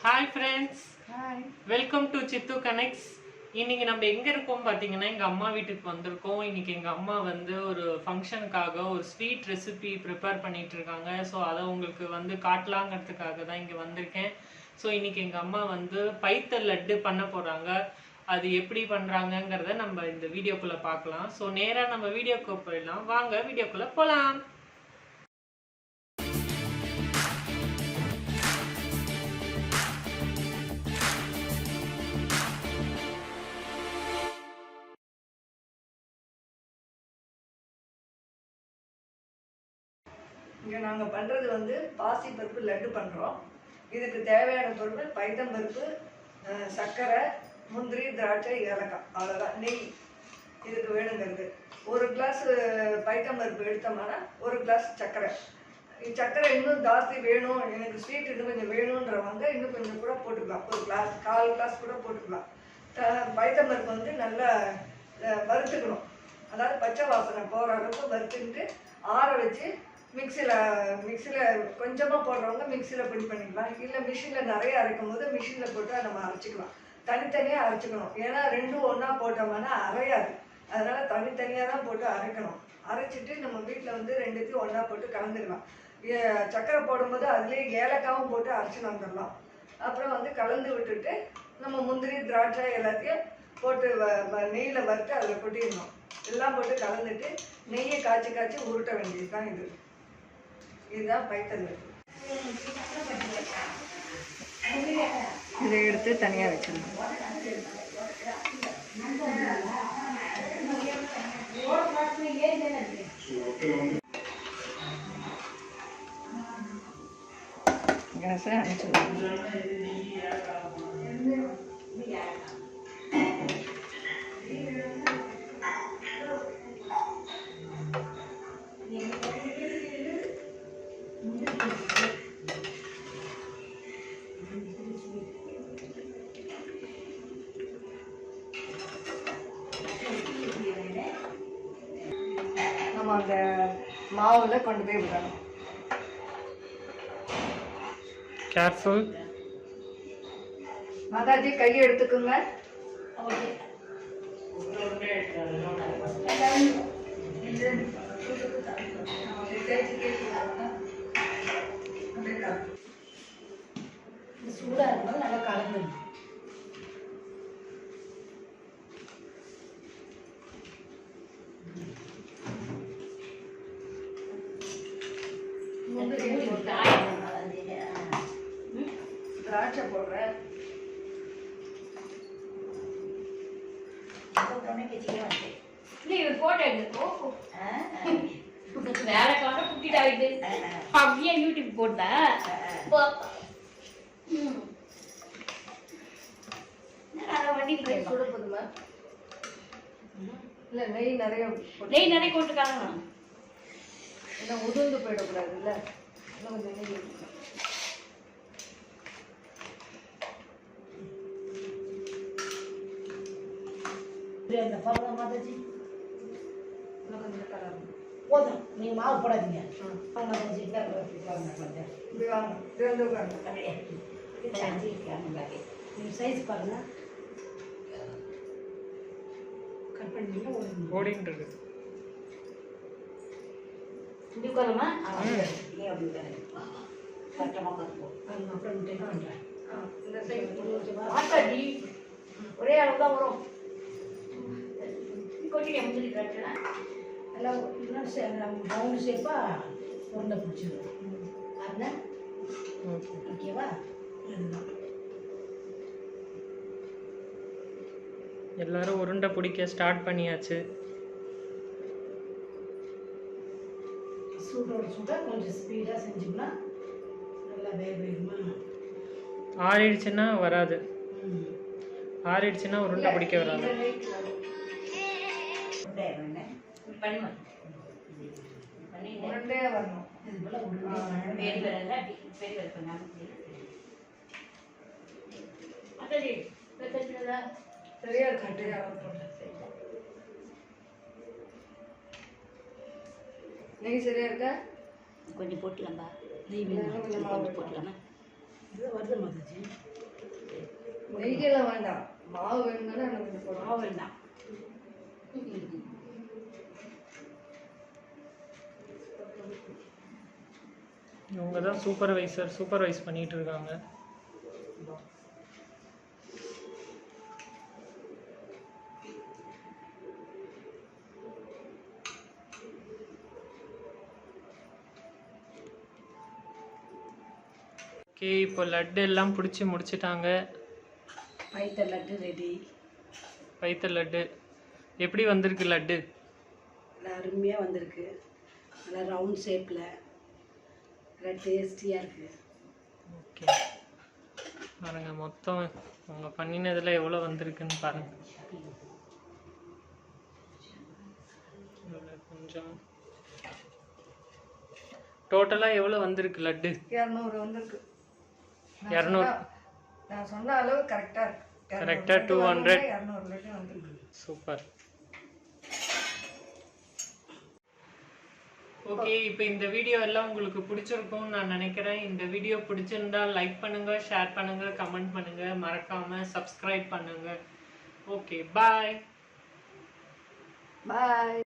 Hi friends, Hi. welcome to Chittu Connects. இன்னைக்கு நம்ம எங்க இருக்கோம் பாத்தீங்கன்னா எங்க அம்மா வீட்டுக்கு வந்திருக்கோம். இன்னைக்கு எங்க அம்மா வந்து ஒரு ஃபங்க்ஷனுக்காக ஒரு ஸ்வீட் ரெசிபி ப்ரிப்பேர் பண்ணிட்டு இருக்காங்க. ஸோ அதை உங்களுக்கு வந்து காட்டலாங்கிறதுக்காக தான் இங்க வந்திருக்கேன். ஸோ இன்னைக்கு எங்க அம்மா வந்து பைத்தல் லட்டு பண்ண போறாங்க. அது எப்படி பண்றாங்கங்கிறத நம்ம இந்த வீடியோக்குள்ள பார்க்கலாம். ஸோ நேரா நம்ம வீடியோக்கு போயிடலாம். வாங்க வீடியோக்குள்ள போலாம். இங்கே நாங்கள் பண்ணுறது வந்து பாசி பருப்பு லட்டு பண்ணுறோம். இதுக்கு தேவையான பொருட்கள் பைத்தம்பருப்பு, சர்க்கரை, முந்திரி, திராட்சை, ஏலக்காய், அவ்வளோதான். நெய் இதுக்கு வேணுங்கிறது. ஒரு கிளாஸ் பைத்தம்பருப்பு எடுத்தோம்னா ஒரு கிளாஸ் சர்க்கரை. சர்க்கரை இன்னும் ஜாஸ்தி வேணும், எனக்கு ஸ்வீட் இன்னும் கொஞ்சம் வேணுன்றவங்க இன்னும் கொஞ்சம் கூட போட்டுக்கலாம். ஒரு கிளாஸ், கால் கிளாஸ் கூட போட்டுக்கலாம். பைத்தம்பருப்பு வந்து நல்லா வறுத்துக்கணும். அதாவது பச்சை வாசனை போகிற அளவுக்கு வறுத்துக்கிட்டு ஆற வச்சு மிக்சியில் கொஞ்சமாக போடுறவங்க மிக்சியில் பொடி பண்ணிக்கலாம். இல்லை மிஷினில் நிறைய அரைக்கும் போது மிஷினில் போட்டு நம்ம அரைச்சிக்கலாம். தனித்தனியாக அரைச்சிக்கணும். ஏன்னா ரெண்டும் ஒன்றா போட்டோம்னா அரையாது. அதனால் தனித்தனியாக தான் போட்டு அரைக்கணும். அரைச்சிட்டு நம்ம வீட்டில் வந்து ரெண்டுத்தையும் ஒன்றா போட்டு கலந்துக்கலாம். சர்க்கரை போடும்போது அதுலேயே ஏலக்காவும் போட்டு அரைச்சின்னு வந்துடலாம். அப்புறம் வந்து கலந்து விட்டுட்டு நம்ம முந்திரி, திராட்சை எல்லாத்தையும் போட்டு நெய்யில் வறுத்து அதில் கொட்டிடணும். எல்லாம் போட்டு கலந்துட்டு நெய்யை காய்ச்சி உருட்ட வேண்டியது தான் இது. இதுதான் பைத்தல் லட்டு. இதை எடுத்து தனியாக வச்சிடணும். கேஸை அணைச்சிடணும். நம்ம அந்த மாவில் கொண்டு போய் விடணும். கேர்ஃபுல். மாதாஜி கையை எடுத்துக்குங்க. சூடா இருந்தாலும் நல்லா கலந்து திராட்சை போடுறேன். போட்டோ எடுக்கோ வேலை கால குட்டிட்டாயிட்டு அப்படியே யூடியூப் போட்டா சுட போதுமா? இல்லை நெய் நிறைய கொண்டுக்காங்க. ஏன்னா உதிர்ந்து போயிடக்கூடாது. இல்லை இன்னும் கொஞ்சம் நெய் எடுத்துக்கலாம். அந்த பரவ மாதாஜி இன்னும் கொஞ்சம் கலர் போதும். நீங்க மாவு போடாதீங்க. மாதாஜி இப்படி வாங்க. இது வந்து உட்காந்து நீங்க சைஸ் பாருங்க. கட் பண்ணீங்கன்னா ஓடிட்டு இருக்கு. இப்படி உட்காரமா நீ அப்படி உட்காரு. கரெக்டாக உட்காருவோம். அப்புறம் பண்ணுறேன். இந்த சைஸ் மாதாஜி ஒரே அளவு தான் வரும். கொட்டிட்டேன் முந்திரி திராட்சை எல்லாம் ரவுண்டு ஷேப்பாக உருண்டை பிடிச்சிடும். அதுதான் ஓகேவா? அதுதான் எல்லாரும் உருண்டை பிடிக்க ஸ்டார்ட் பண்ணியாச்சு. சூடோட சூட கொஞ்சம் ஸ்பீடாக செஞ்சோம்னா நல்லா வேகமாக ஆறிடுச்சுன்னா வராது. ஆறிடுச்சுன்னா உருண்டை பிடிக்க வராது. உருண்டையே வரணும். இது போல உருண்டை சரியா இருக்கு. நெய் சரியா இருக்கா? கொஞ்சம் போட்டலாம்பா. நெய் வேணும். கொஞ்சம் போட்டலாமா? இது வருது மாதாஜி. நெய்யெல்லாம் வேண்டாம், மாவு வேணும்னா நம்ம கொஞ்சம் போடுவோம். மாவு வேண்டாம். இவங்க தான் சூப்பர்வைஸ் பண்ணிட்டு இருக்காங்க. ஓகே, இப்போ லட்டு எல்லாம் பிடிச்சி முடிச்சிட்டாங்க. பைத்த லட்டு ரெடி. பைத்த லட்டு எப்படி வந்திருக்கு? லட்டு நல்லா அருமையாக வந்திருக்கு. நல்லா ரவுண்ட் ஷேப்பில் நல்லா டேஸ்டியாக இருக்குது. ஓகே, பாருங்க மொத்தம் அவங்க பண்ணினதில் எவ்வளோ வந்திருக்குன்னு பாருங்க. கொஞ்சம் டோட்டலாக எவ்வளோ வந்திருக்கு லட்டு? 200 வந்திருக்கு. 200. நான் சொன்ன அளவு கரெக்டாக இருக்கு. கரெக்டாக 200. 200 லட்டு வந்திருக்கு. சூப்பர். ஓகே, இப்போ இந்த வீடியோ எல்லாம் உங்களுக்கு பிடிச்சிருக்கும்னு நான் நினைக்கிறேன். இந்த வீடியோ பிடிச்சிருந்தா லைக் பண்ணுங்க, ஷேர் பண்ணுங்க, கமெண்ட் பண்ணுங்க, மறக்காம சப்ஸ்கிரைப் பண்ணுங்க. ஓகே, பாய். பாய்.